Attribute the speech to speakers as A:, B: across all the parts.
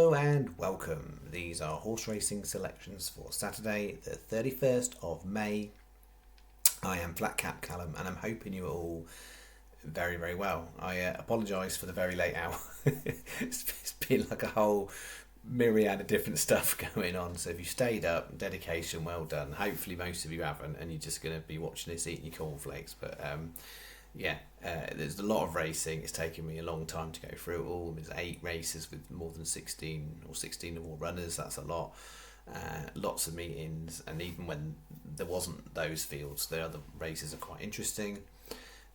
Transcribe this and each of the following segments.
A: Hello and welcome. These are horse racing selections for Saturday, the 31st of May. I am Callum and I'm hoping you are all very, very well. I apologise for the very late hour. It's been like a whole myriad of different stuff going on. So if you stayed up, dedication, well done. Hopefully most of you haven't and you're just going to be watching this eating your cornflakes. But there's a lot of racing. It's taken me a long time to go through it all. There's 8 races with more than 16 or 16 or more runners. That's a lot. Lots of meetings, and even when there wasn't those fields, the other races are quite interesting.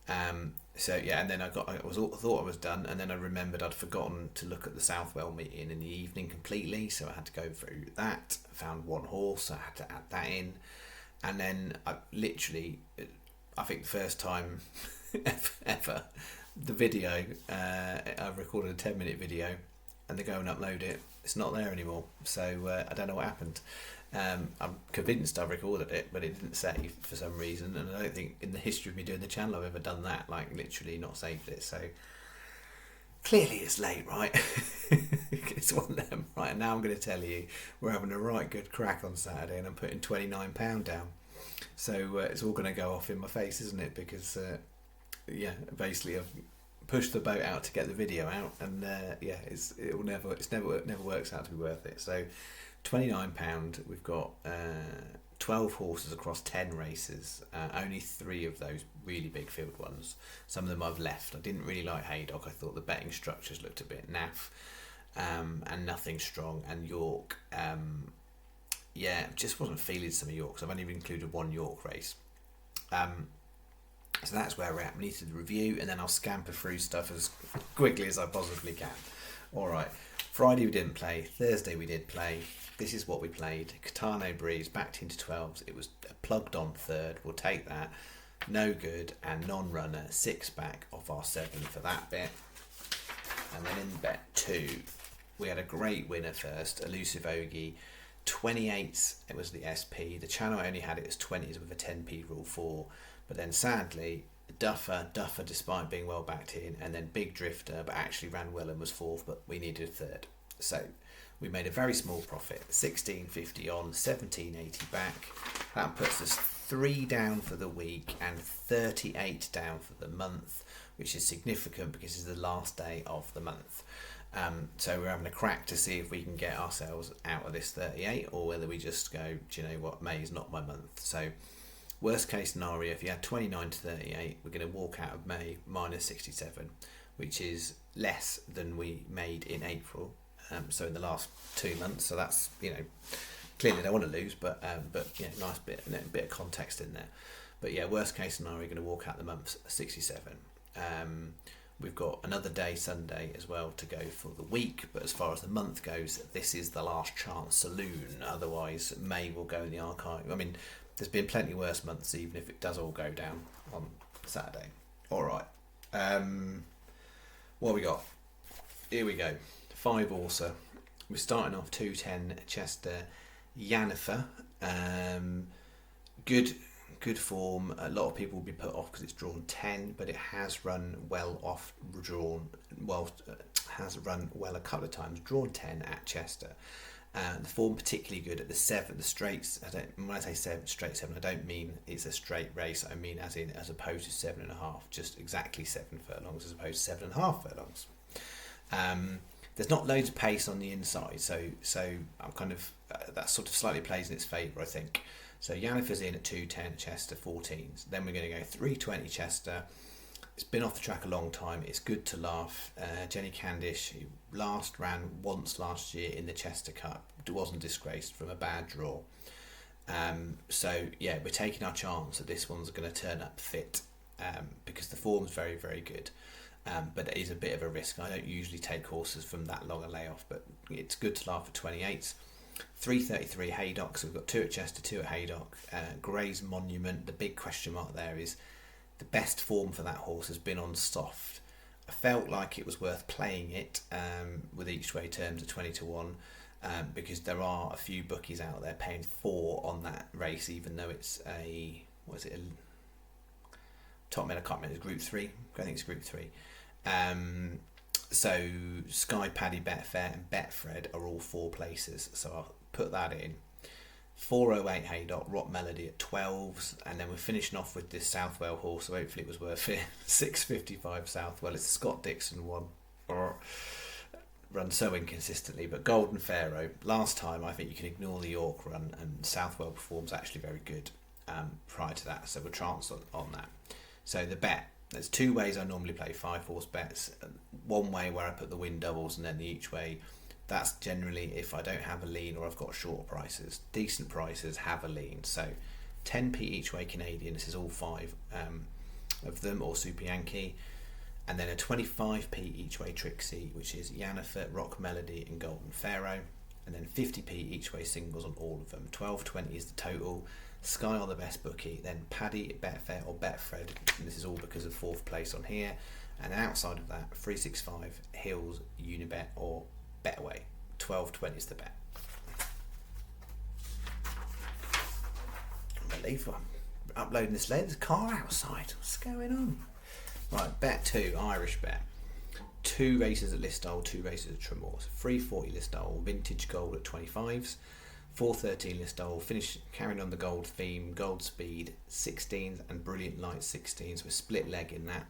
A: And then I thought I was done, and then I remembered I'd forgotten to look at the Southwell meeting in the evening completely, so I had to go through that. Found one horse, so I had to add that in, and then I think the first time ever, the video, I recorded a 10-minute video and they go and upload it, it's not there anymore, so I don't know what happened. I'm convinced I recorded it, but it didn't save for some reason, and I don't think in the history of me doing the channel I've ever done that, like literally not saved it, so clearly it's late, right? It's one of them, right? And now I'm going to tell you we're having a right good crack on Saturday and I'm putting £29 down, so it's all going to go off in my face, isn't it? Because basically I've pushed the boat out to get the video out, and it never works out to be worth it. So £29. We've got 12 horses across 10 races. Only 3 of those really big field ones. Some of them I've left. I didn't really like Haydock. I thought the betting structures looked a bit naff, and nothing strong. And York, just wasn't feeling some of Yorks. I've only included one York race. So that's where we're at. We need to review, and then I'll scamper through stuff as quickly as I possibly can. Alright, Friday we didn't play, Thursday we did play. This is what we played. Catano Breeze backed into 12s. It was plugged on third, we'll take that. No good, and non-runner 6 back off our 7 for that bit. And then in bet 2, we had a great winner first, Elusive Ogie. 28s, it was the SP. The channel only had it as 20s with a 10p rule 4. But then sadly, Duffer despite being well backed in, and then Big Drifter, but actually ran well and was 4th, but we needed a 3rd. So we made a very small profit, 16.50 on, 17.80 back. That puts us 3 down for the week and 38 down for the month, which is significant because it's the last day of the month. So we're having a crack to see if we can get ourselves out of this 38, or whether we just go, do you know what, May is not my month. So worst case scenario, if you had 29 to 38, we're going to walk out of May minus 67, which is less than we made in April. So in the last 2 months. So that's, clearly they want to lose, but nice bit of context in there. But worst case scenario, we're going to walk out the month 67. We've got another day, Sunday, as well to go for the week. But as far as the month goes, this is the last chance saloon. Otherwise, May will go in the archive. I mean, there's been plenty worse months, even if it does all go down on Saturday. All right. What have we got? Here we go. 5 Orsa. We're starting off 210 Chester Yennefer. Good form. A lot of people will be put off because it's drawn 10, but it has run well has run well a couple of times. Drawn 10 at Chester. The form particularly good at the 7, the straights. When I say 7, straight 7, I don't mean it's a straight race. I mean as opposed to 7.5, just exactly 7 furlongs as opposed to 7.5 furlongs. There's not loads of pace on the inside, so I'm kind of that sort of slightly plays in its favour, I think. So Yennefer's in at 210 Chester 14s. Then we're going to go 320 Chester. It's been off the track a long time. It's good to laugh. Jenny Candish, who ran once last year in the Chester Cup, wasn't disgraced from a bad draw. We're taking our chance that this one's going to turn up fit, because the form's very, very good. But it is a bit of a risk. I don't usually take horses from that long a layoff, but it's good to laugh at 28s. 333 Haydock, so we've got 2 at Chester, 2 at Haydock. Gray's Monument, the big question mark there is the best form for that horse has been on soft. I felt like it was worth playing it with each way terms at 20 to 1, because there are a few bookies out there paying 4 on that race, even though it's top men, I can't remember, it's Group 3. I think it's Group 3. So Sky, Paddy, Betfair and Betfred are all 4 places. So I'll put that in. 408 Haydock, Rock Melody at 12s, and then we're finishing off with this Southwell horse, so hopefully it was worth it. 655 Southwell. It's the Scott Dixon one. Run so inconsistently, but Golden Pharaoh. Last time, I think you can ignore the York run, and Southwell performs actually very good prior to that, so we'll chance on that. So the bet, there's 2 ways I normally play 5-horse bets. One way where I put the win doubles, and then the each way. That's generally if I don't have a lean or I've got short prices. Decent prices have a lean. So 10p each way Canadian, this is all 5 of them, or Super Yankee. And then a 25p each way Trixie, which is Yanafet, Rock Melody and Golden Pharaoh. And then 50p each way singles on all of them. 12.20 is the total. Sky are the best bookie. Then Paddy, Betfair or Betfred. And this is all because of 4th place on here. And then outside of that, 365, Hills, Unibet or Betway. 12.20 is the bet. Unbelievable. I'm uploading this late. There's a car outside. What's going on? Right, bet 2, Irish bet. 2 races at Listowel, 2 races at Tramore. So 340 Listowel, Vintage Gold at 25s. 413 Listowel, finish carrying on the gold theme, Gold Speed 16s and Brilliant Light 16s with split leg in that.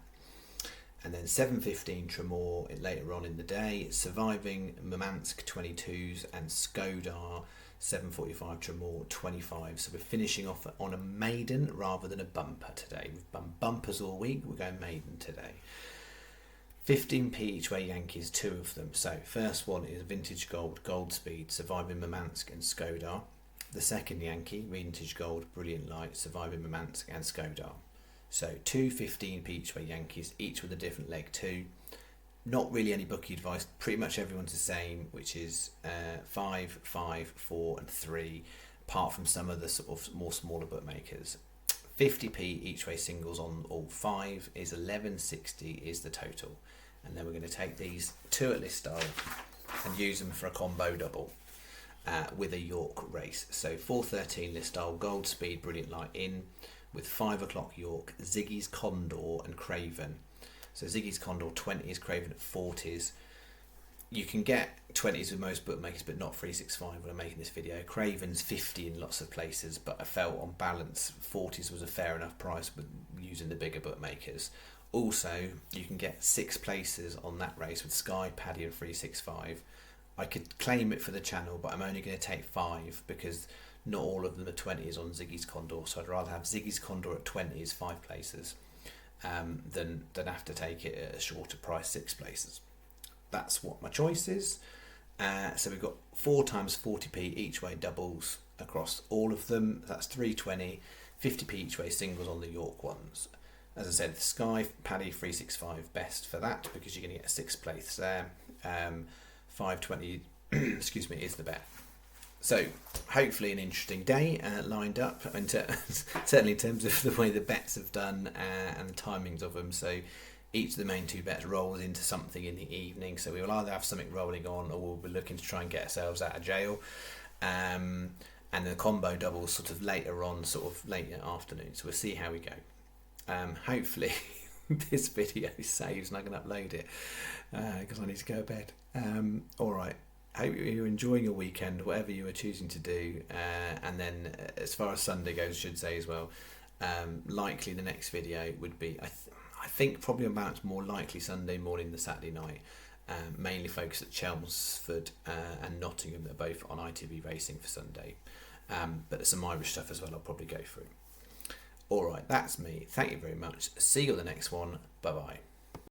A: And then 7.15 Tramore later on in the day, Surviving Murmansk 22s and Skodar 7.45 Tramore 25. So we're finishing off on a maiden rather than a bumper today. We've done bumpers all week, we're going maiden today. 15p each way Yankees, 2 of them. So first one is Vintage Gold, Gold Speed, Surviving Murmansk and Skodar. The second Yankee, Vintage Gold, Brilliant Light, Surviving Murmansk and Skodar. So 2 15p each way Yankees, each with a different leg 2. Not really any bookie advice, pretty much everyone's the same, which is 5, 5, 4 and 3, apart from some of the sort of more smaller bookmakers. 50p each way singles on all 5 is 11.60 is the total. And then we're going to take these 2 at Listowel and use them for a combo double with a York race. So 4.13 Listowel, Gold Speed, Brilliant Light in, with 5 o'clock York, Ziggy's Condor and Craven. So Ziggy's Condor 20s, Craven at 40s. You can get 20s with most bookmakers, but not 365 when I'm making this video. Craven's 50 in lots of places, but I felt on balance 40s was a fair enough price with using the bigger bookmakers. Also, you can get 6 places on that race with Sky, Paddy and 365. I could claim it for the channel, but I'm only going to take 5 because not all of them are 20s on Ziggy's Condor, so I'd rather have Ziggy's Condor at 20s, 5 places, than have to take it at a shorter price, 6 places. That's what my choice is. So we've got 4 times 40p each way doubles across all of them. That's 320, 50p each way singles on the York ones. As I said, Sky, Paddy, 365 best for that because you're going to get a 6th place there. 520, excuse me, is the bet. So hopefully an interesting day lined up, and certainly in terms of the way the bets have done and the timings of them. So each of the main 2 bets rolls into something in the evening. So we will either have something rolling on, or we'll be looking to try and get ourselves out of jail. And the combo doubles sort of later on, sort of late afternoon. So we'll see how we go. Hopefully this video saves and I can upload it because I need to go to bed. All right. Hope you're enjoying your weekend, whatever you are choosing to do. And then as far as Sunday goes, I should say as well, likely the next video would be, I think probably about more likely Sunday morning than Saturday night. Mainly focused at Chelmsford and Nottingham. They're both on ITV Racing for Sunday. But there's some Irish stuff as well I'll probably go through. All right, that's me. Thank you very much. See you on the next one. Bye-bye.